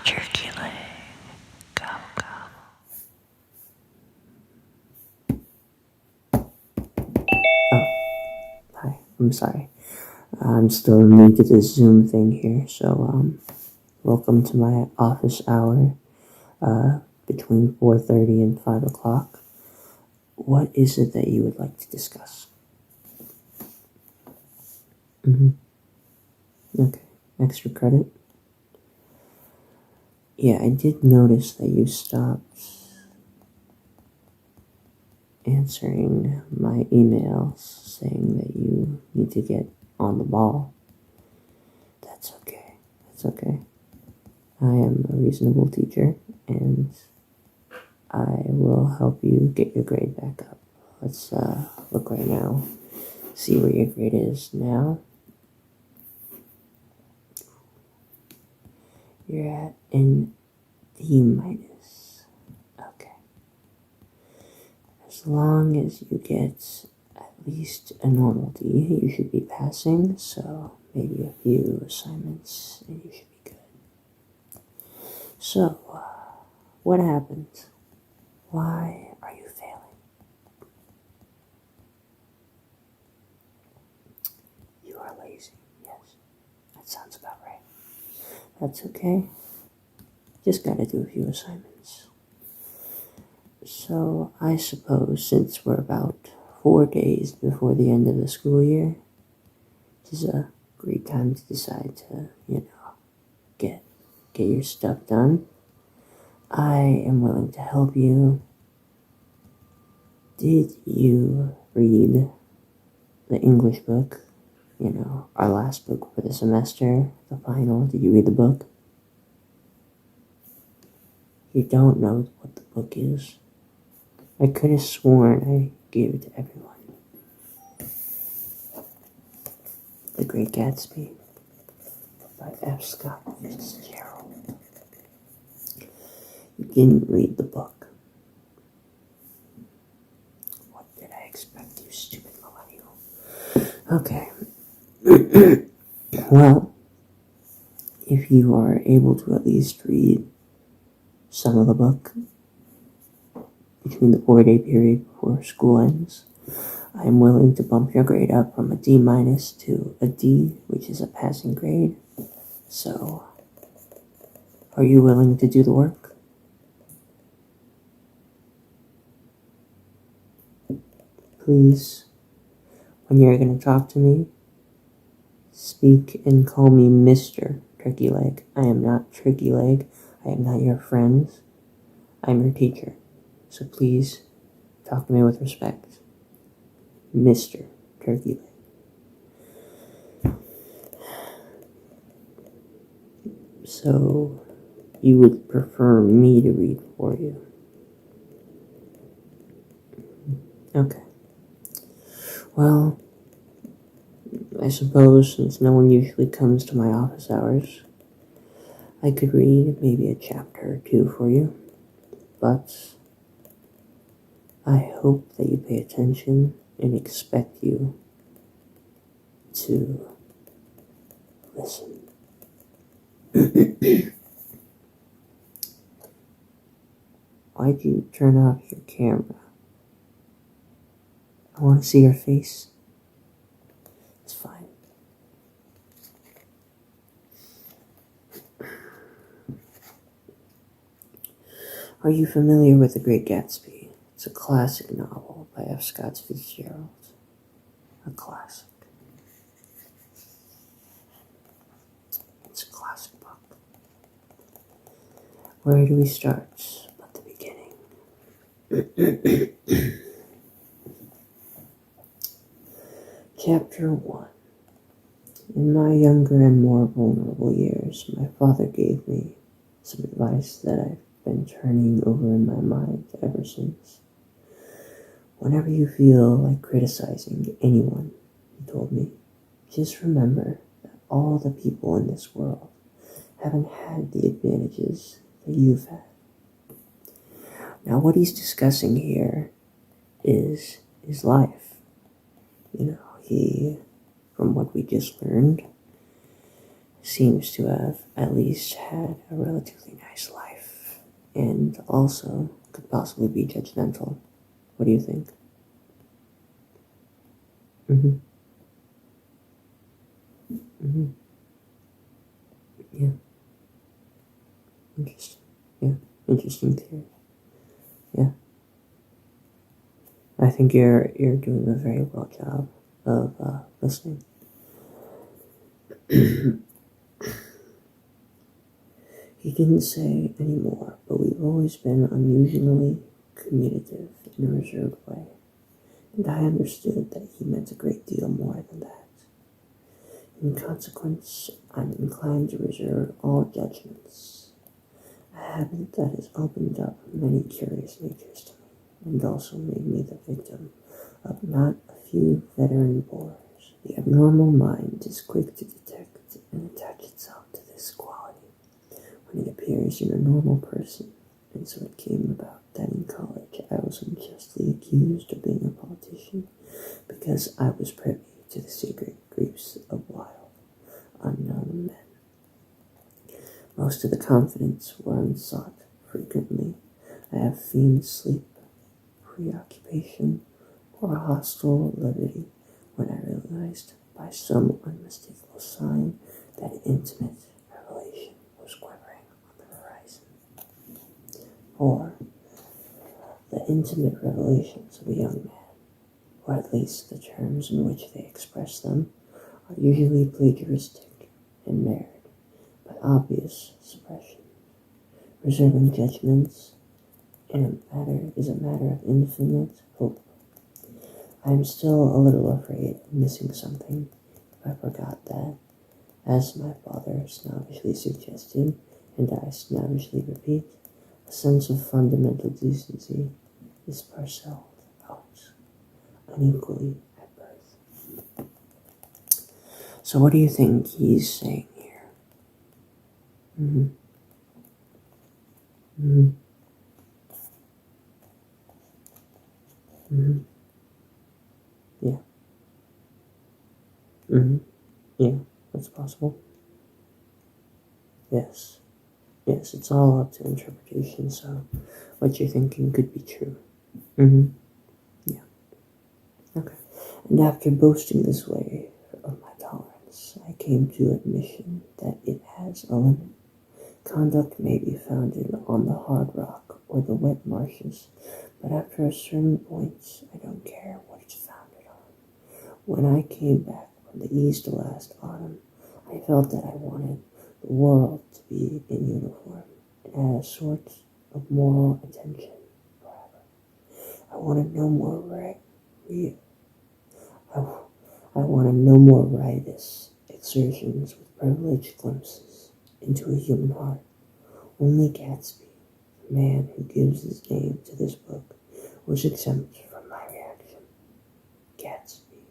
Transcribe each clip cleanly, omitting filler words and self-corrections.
turkey leg. Gobble, gobble. Oh, hi. I'm sorry. I'm still new to this Zoom thing here, so welcome to my office hour between 4:30 and 5 o'clock. What is it that you would like to discuss? Okay. Extra credit? Yeah, I did notice that you stopped answering my emails saying that you need to get on the ball. That's okay. That's okay. I am a reasonable teacher, and I will help you get your grade back up. Let's look right now, see where your grade is now. You're at an D minus. Okay. As long as you get at least a normal D, you should be passing, so maybe a few assignments and you should be good. So, what happened? Why are you failing? You are lazy, yes. That sounds about right. That's okay. Just gotta do a few assignments. So, I suppose since we're about 4 days before the end of the school year, this is a great time to decide to, get your stuff done. I am willing to help you. Did you read the English book? Our last book for the semester, the final. Did you read the book? You don't know what the book is. I could have sworn I gave it to everyone. The Great Gatsby by F. Scott Fitzgerald. You didn't read the book. What did I expect, you stupid millennial? Okay. Well, if you are able to at least read some of the book between the 4-day period before school ends, I am willing to bump your grade up from a D minus to a D, which is a passing grade. So, are you willing to do the work? Please, when you're going to talk to me, speak and call me Mr. Turkey Leg. I am not Turkey Leg. I am not your friend. I'm your teacher. So please, talk to me with respect. Mr. Turkey Leg. So, you would prefer me to read for you? Okay. Well, I suppose since no one usually comes to my office hours, I could read maybe a chapter or two for you. But I hope that you pay attention and expect you to listen. Why'd you turn off your camera? I want to see your face. It's fine. Are you familiar with The Great Gatsby? It's a classic novel by F. Scott Fitzgerald. A classic. It's a classic book. Where do we start but the beginning? Chapter 1. In my younger and more vulnerable years, my father gave me some advice that I've been turning over in my mind ever since. Whenever you feel like criticizing anyone, he told me, just remember that all the people in this world haven't had the advantages that you've had. Now, what he's discussing here is his life. He, from what we just learned, seems to have at least had a relatively nice life, and also could possibly be judgmental. What do you think? Mm-hmm. Mm-hmm. Yeah. Interesting. Yeah. Interesting theory. Yeah. I think you're doing a very well job of listening. He didn't say any more, but we've always been unusually communicative in a reserved way, and I understood that he meant a great deal more than that. In consequence, I'm inclined to reserve all judgments, a habit that has opened up many curious natures to me, and also made me the victim of not a few veteran bores. The abnormal mind is quick to detect and attach itself to this quality when it appears in a normal person, and so it came about that in college I was unjustly accused of being a politician because I was privy to the secret griefs of wild, unknown men. Most of the confidence were unsought. Frequently, I have feigned sleep, preoccupation, or a hostile levity when I realized by some unmistakable sign that intimate revelation was quivering on the horizon. Or the intimate revelations of a young man, or at least the terms in which they express them, are usually plagiaristic and marred by obvious suppression. Reserving judgments in a matter is a matter of infinite hope. I am still a little afraid of missing something if I forgot that, as my father snobbishly suggested, and I snobbishly repeat, a sense of fundamental decency is parceled out unequally at birth. So what do you think he's saying here? Mm-hmm. Mm-hmm. Mm-hmm. Yeah. Mm-hmm. Yeah, that's possible. Yes. Yes, it's all up to interpretation, so what you're thinking could be true. Mm-hmm. Yeah. Okay. And after boasting this way of my tolerance, I came to admission that it has a limit. Conduct may be founded on the hard rock or the wet marshes, but after a certain point, I don't care what it's founded on. When I came back from the East last autumn, I felt that I wanted the world to be in uniform and had a sort of moral attention forever. I wanted no more I, I wanted no more riotous exertions with privileged glimpses into a human heart. Only Gatsby, the man who gives his name to this book, was exempt from my reaction. Gatsby,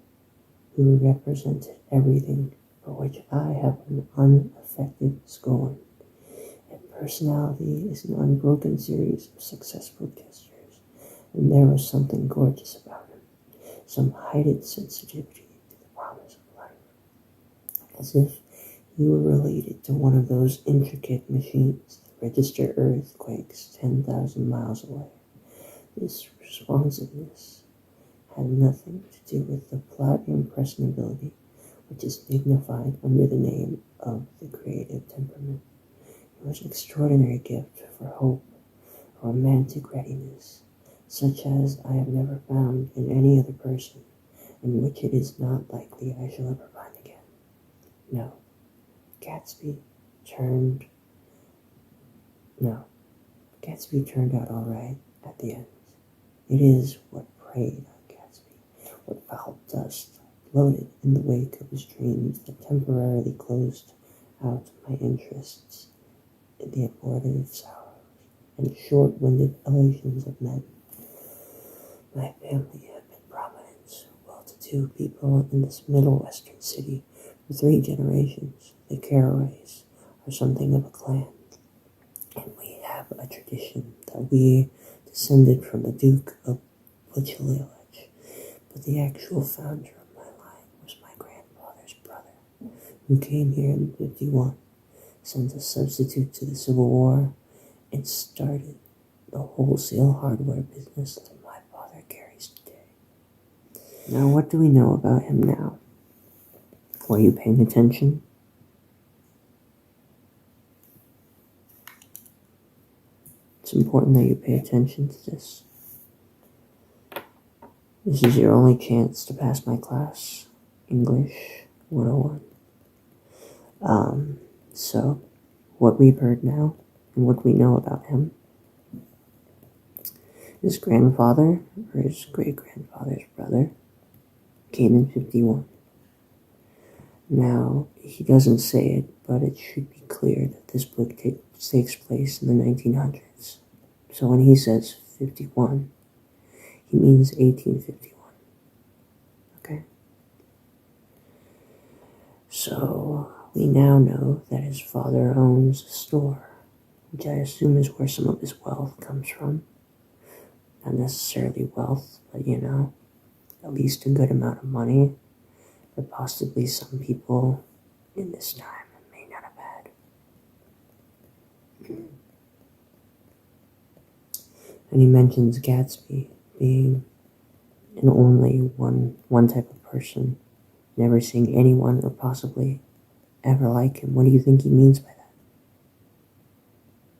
who represented everything for which I have an unaffected scorn. And personality is an unbroken series of successful gestures, and there was something gorgeous about him, some heightened sensitivity to the promise of life, as if he were related to one of those intricate machines that register earthquakes 10,000 miles away. This responsiveness had nothing to do with the flat impressionability which is dignified under the name of the creative temperament. It was an extraordinary gift for hope, a romantic readiness, such as I have never found in any other person, and which it is not likely I shall ever find again. No, Gatsby turned no, Gatsby turned out all right at the end. It is what preyed on Gatsby, what foul dust floated in the wake of his dreams that temporarily closed out my interests in the abortive sorrows and short-winded elations of men. My family had been prominent, well-to-do people in this middle western city for 3 generations. The Carraways are something of a clan, and we have a tradition that we descended from the Duke of Buccellage, but the actual founder of my line was my grandfather's brother, who came here in 51, sent a substitute to the Civil War, and started the wholesale hardware business that my father carries today. Now, what do we know about him now? Were you paying attention? It's important that you pay attention to this. This is your only chance to pass my class, English 101. So, what we've heard now, and what we know about him, his grandfather, or his great-grandfather's brother, came in 51. Now, he doesn't say it, but it should be clear that this book takes place in the 1900s. So when he says 51, he means 1851. Okay? So, we now know that his father owns a store, which I assume is where some of his wealth comes from. Not necessarily wealth, but at least a good amount of money that possibly some people in this time may not have had. And he mentions Gatsby being an only one type of person, never seeing anyone or possibly ever like him. What do you think he means by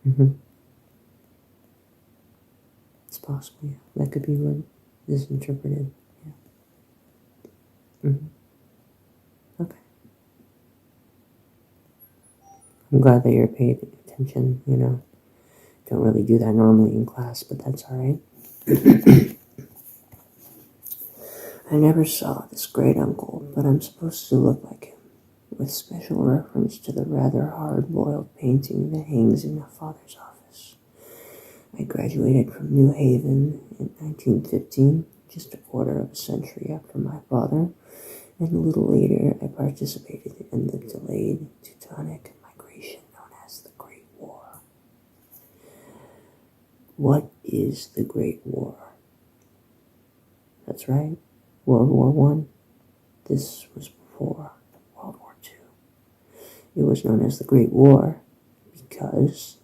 that? It's possible, yeah. That could be what is interpreted, yeah. Okay. I'm glad that you're paying attention, Don't really do that normally in class, but that's alright. I never saw this great uncle, but I'm supposed to look like him, with special reference to the rather hard-boiled painting that hangs in my father's office. I graduated from New Haven in 1915, just a quarter of a century after my father, and a little later I participated in the delayed Teutonic migration known as the Great War. What is the Great War? That's right, World War I. This was before World War II. It was known as the Great War because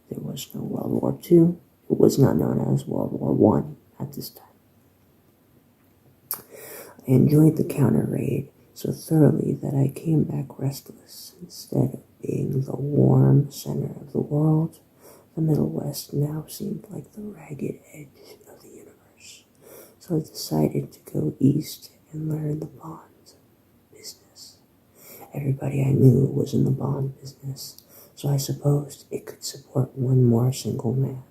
there was no World War II. It was not known as World War I at this time. I enjoyed the counter raid so thoroughly that I came back restless. Instead of being the warm center of the world, the Middle West now seemed like the ragged edge of the universe. So I decided to go east and learn the bond business. Everybody I knew was in the bond business, so I supposed it could support one more single man.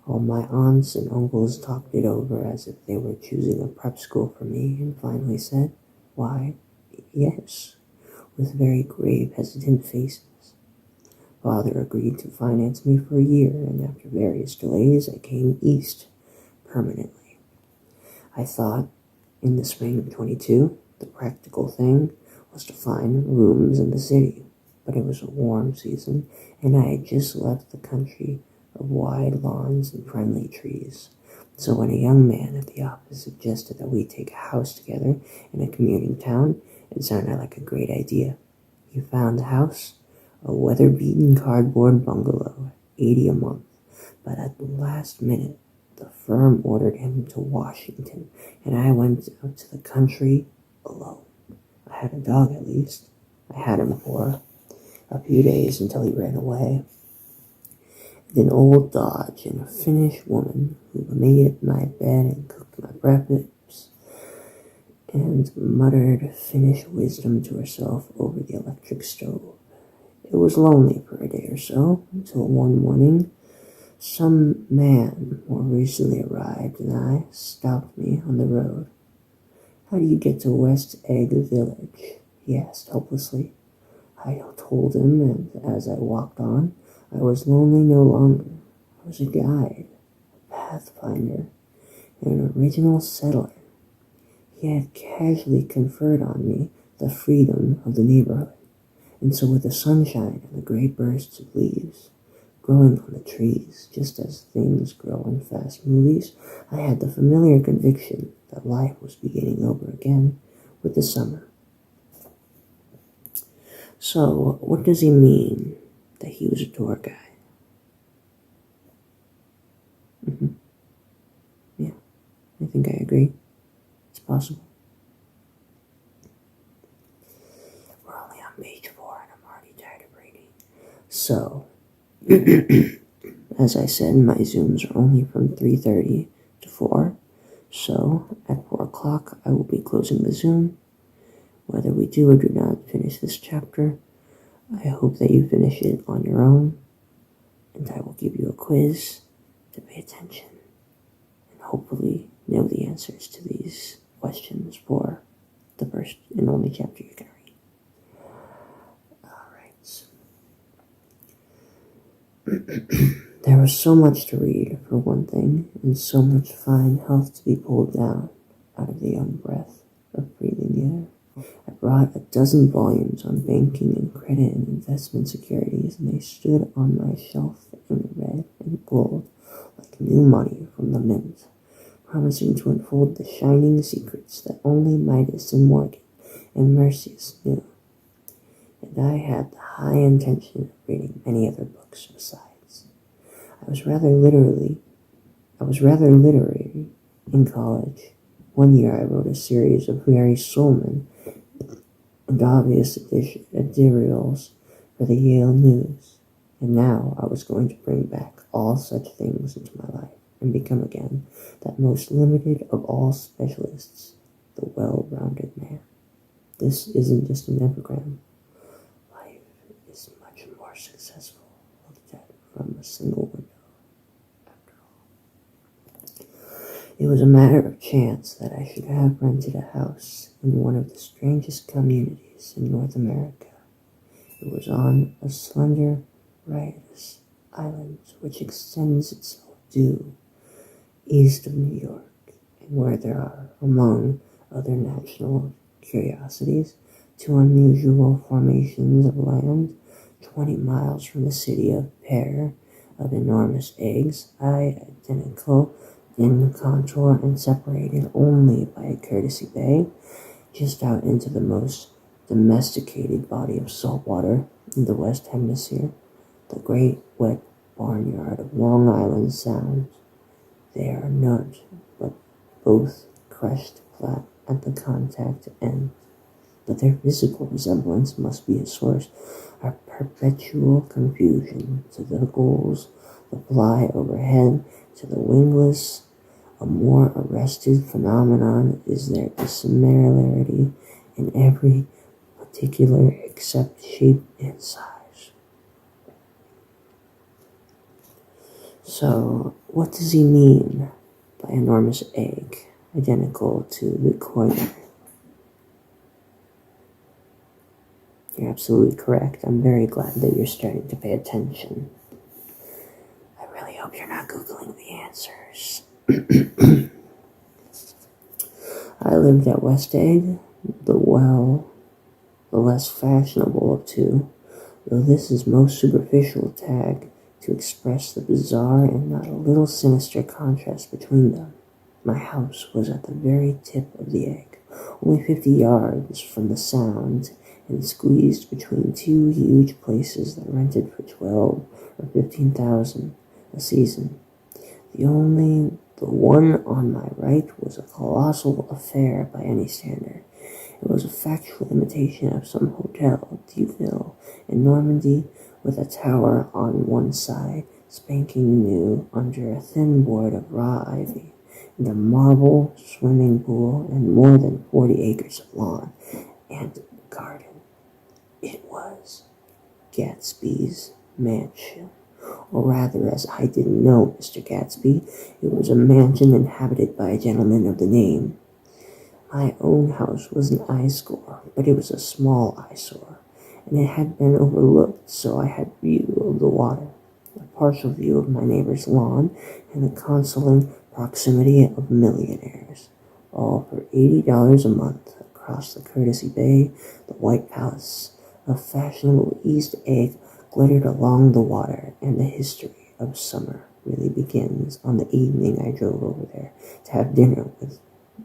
All my aunts and uncles talked it over as if they were choosing a prep school for me, and finally said, "Why, yes," with very grave, hesitant faces. Father agreed to finance me for a year, and after various delays, I came east permanently. I thought, in the spring of 22, the practical thing was to find rooms in the city, but it was a warm season, and I had just left the country of wide lawns and friendly trees. So when a young man at the office suggested that we take a house together in a commuting town, it sounded like a great idea. He found the house, a weather-beaten cardboard bungalow, $80 a month, but at the last minute, the firm ordered him to Washington, and I went out to the country alone. I had a dog, at least. I had him for a few days until he ran away. An old Dodge and a Finnish woman who made my bed and cooked my breakfast and muttered Finnish wisdom to herself over the electric stove. It was lonely for a day or so, until one morning some man more recently arrived and I stopped me on the road. "How do you get to West Egg Village?" he asked helplessly. I told him, and as I walked on, I was lonely no longer. I was a guide, a pathfinder, an original settler. He had casually conferred on me the freedom of the neighborhood, and so with the sunshine and the great bursts of leaves growing on the trees, just as things grow in fast movies, I had the familiar conviction that life was beginning over again with the summer. So, what does he mean that he was a tour guide? Yeah, I think I agree. It's possible. We're only on page 4 and I'm already tired of reading. So, as I said, my Zooms are only from 3:30 to 4. So, at 4 o'clock, I will be closing the Zoom. Whether we do or do not finish this chapter, I hope that you finish it on your own, and I will give you a quiz to pay attention and hopefully know the answers to these questions for the first and only chapter you're going to read. Alright. There was so much to read, for one thing, and so much fine health to be pulled down out of the young breath of breathing air. I brought a dozen volumes on banking and credit and investment securities, and they stood on my shelf in red and gold like new money from the mint, promising to unfold the shining secrets that only Midas and Morgan and Mercius knew. And I had the high intention of reading many other books besides. I was rather literary in college. One year I wrote a series of Mary Solman and obvious editorials for the Yale News, and now I was going to bring back all such things into my life and become again that most limited of all specialists, the well-rounded man. This isn't just an epigram. Life is much more successful looked at from a single window, after all. It was a matter of chance that I should have rented a house in one of the strangest communities in North America. It was on a slender, riotous island which extends itself due east of New York, and where there are, among other national curiosities, 2 unusual formations of land 20 miles from the city of Pear, of enormous eggs, identical in contour and separated only by a courtesy bay, just out into the most domesticated body of salt water in the West Hemisphere, the great wet barnyard of Long Island Sound. They are not, but both crushed flat at the contact end, but their physical resemblance must be a source of perpetual confusion to the gulls that fly overhead, to the wingless. A more arrested phenomenon is their dissimilarity in every particular except shape and size. So, what does he mean by enormous egg, identical to the coiner? You're absolutely correct. I'm very glad that you're starting to pay attention. I really hope you're not Googling the answers. I lived at West Egg, the less fashionable of two, though this is most superficial tag to express the bizarre and not a little sinister contrast between them. My house was at the very tip of the egg, only 50 yards from the Sound, and squeezed between 2 huge places that rented for 12 or 15,000 a season. The one on my right was a colossal affair by any standard. It was a factual imitation of some hotel, Deauville, in Normandy, with a tower on one side, spanking new, under a thin board of raw ivy, and a marble swimming pool, and more than 40 acres of lawn and garden. It was Gatsby's mansion. Or rather, as I didn't know Mr. Gatsby, it was a mansion inhabited by a gentleman of the name. My own house was an eyesore, but it was a small eyesore, and it had been overlooked, so I had view of the water, a partial view of my neighbor's lawn, and the consoling proximity of millionaires, all for $80 a month. Across the courtesy bay, the White Palace of fashionable East Egg glittered along the water, and the history of summer really begins on the evening I drove over there to have dinner with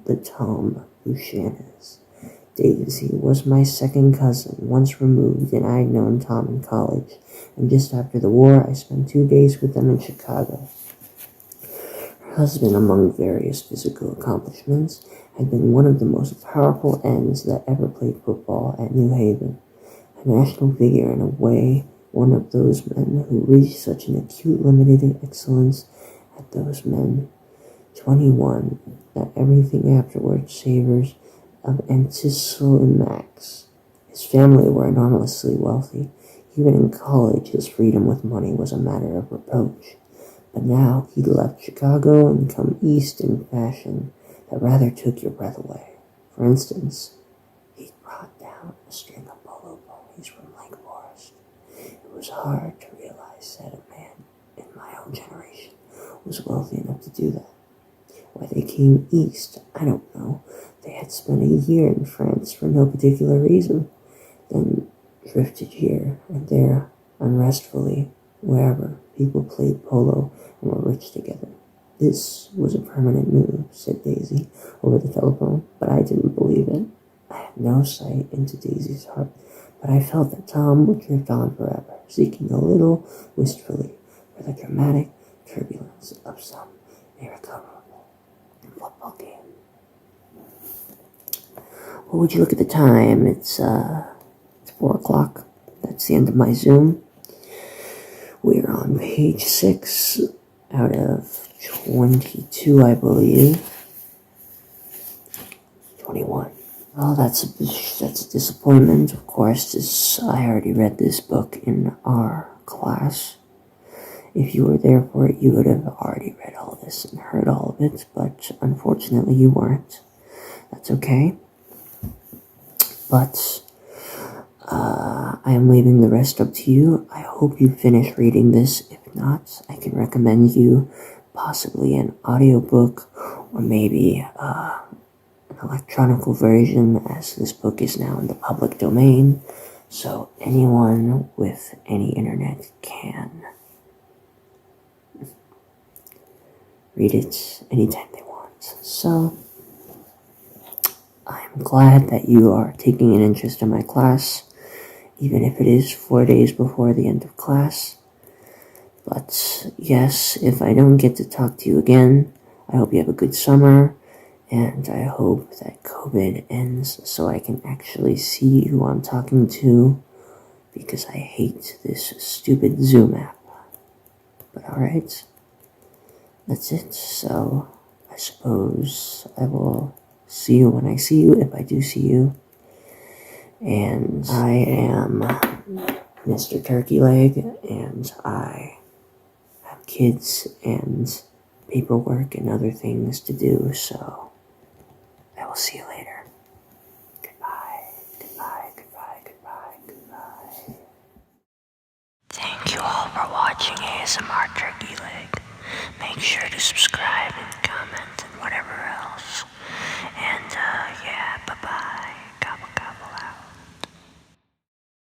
the Tom Buchanans. Daisy was my second cousin, once removed, and I had known Tom in college, and just after the war I spent 2 days with them in Chicago. Her husband, among various physical accomplishments, had been one of the most powerful ends that ever played football at New Haven, a national figure in a way, one of those men who reached such an acute limited excellence at those men, 21, that everything afterward savors of anticlimax. His family were enormously wealthy. Even in college, his freedom with money was a matter of reproach. But now he'd left Chicago and come east in fashion that rather took your breath away. For instance, he'd brought down a string of polo ponies from Lake Forest. It was hard to realize that a man in my own generation was wealthy enough to do that. Why they came east, I don't know. They had spent a year in France for no particular reason, then drifted here and there unrestfully, wherever people played polo and were rich together. This was a permanent move, said Daisy over the telephone, but I didn't believe it. I had no sight into Daisy's heart, but I felt that Tom would drift on forever, seeking a little wistfully for the dramatic turbulence of some irrecoverable football game. Well, would you look at the time? It's 4 o'clock. That's the end of my Zoom. We're on page 6 out of 22, I believe. 21. Well, that's a disappointment, of course, as I already read this book in our class. If you were there for it, you would have already read all this and heard all of it, but unfortunately you weren't. That's okay. But I am leaving the rest up to you. I hope you finish reading this. If not, I can recommend you possibly an audiobook or maybe an electronic version, as this book is now in the public domain, so anyone with any internet can read it anytime they want. So I'm glad that you are taking an interest in my class, even if it is 4 days before the end of class. But yes, if I don't get to talk to you again, I hope you have a good summer, and I hope that COVID ends so I can actually see who I'm talking to, because I hate this stupid Zoom app. But alright, that's it. So I suppose I will see you when I see you, if I do see you. And I am Mr. Turkey Leg, and I have kids and paperwork and other things to do, so I will see you later. Goodbye, goodbye, goodbye, goodbye, goodbye. Thank you all for watching ASMR Turkey Leg. Make sure to subscribe and